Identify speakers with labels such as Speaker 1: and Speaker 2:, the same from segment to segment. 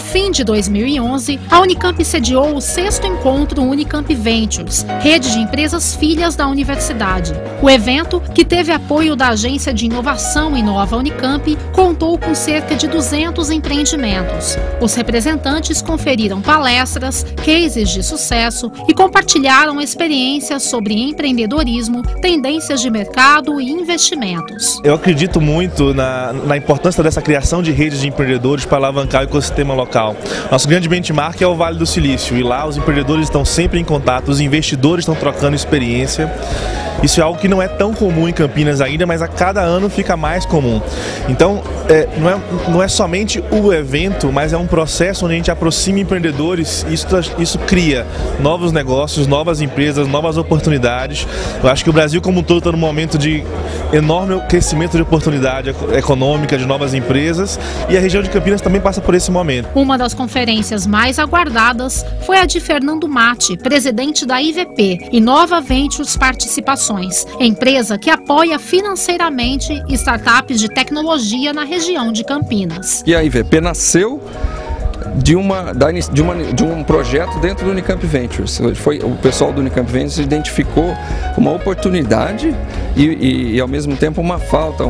Speaker 1: fim de 2011, a Unicamp sediou o 6º encontro Unicamp Ventures, rede de empresas filhas da universidade. O evento, que teve apoio da Agência de Inovação Inova Unicamp, contou com cerca de 200 empreendimentos. Os representantes conferiram palestras, cases de sucesso e compartilharam experiências sobre empreendedorismo, tendências de mercado e investimentos.
Speaker 2: Eu acredito muito na importância dessa criação de redes de empreendedores para alavancar o ecossistema local. Nosso grande benchmark é o Vale do Silício e lá os empreendedores estão sempre em contato, os investidores estão trocando experiência. Isso é algo que não é tão comum em Campinas ainda, mas a cada ano fica mais comum. Então, não é somente o evento, mas é um processo onde a gente aproxima empreendedores e isso cria novos negócios, novas empresas, novas oportunidades. Eu acho que o Brasil como um todo está num momento de enorme crescimento de oportunidade econômica, de novas empresas, e a região de Campinas também passa por esse momento.
Speaker 1: Uma das conferências mais aguardadas foi a de Fernando Matti, presidente da IVP, Inova Ventures Participações, empresa que apoia financeiramente startups de tecnologia na região de Campinas.
Speaker 3: E a IVP nasceu de um projeto dentro do Unicamp Ventures. O pessoal do Unicamp Ventures identificou uma oportunidade e ao mesmo tempo uma falta,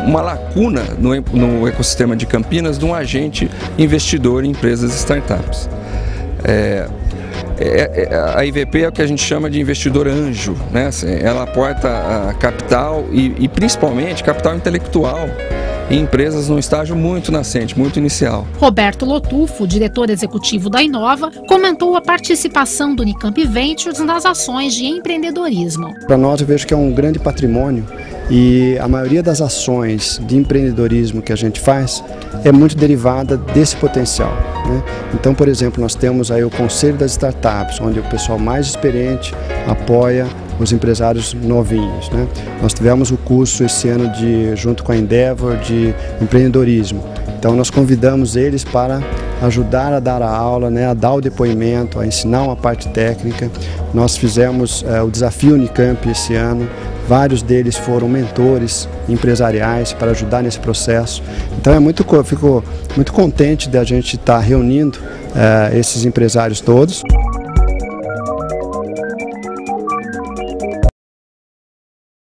Speaker 3: uma lacuna no ecossistema de Campinas de um agente investidor em empresas e startups. A IVP é o que a gente chama de investidor anjo, né? Ela aporta capital e principalmente capital intelectual em empresas num estágio muito nascente, muito inicial.
Speaker 1: Roberto Lotufo, diretor executivo da Inova, comentou a participação do Unicamp Ventures nas ações de empreendedorismo.
Speaker 4: Para nós, eu vejo que é um grande patrimônio e a maioria das ações de empreendedorismo que a gente faz é muito derivada desse potencial, né? Então, por exemplo, nós temos aí o Conselho das Startups, onde o pessoal mais experiente apoia os empresários novinhos, né? Nós tivemos o curso esse ano junto com a Endeavor de empreendedorismo. Então nós convidamos eles para ajudar a dar a aula, né, a dar o depoimento, a ensinar uma parte técnica. Nós fizemos o Desafio Unicamp esse ano. Vários deles foram mentores empresariais para ajudar nesse processo. Então eu fico muito contente de a gente estar reunindo esses empresários todos.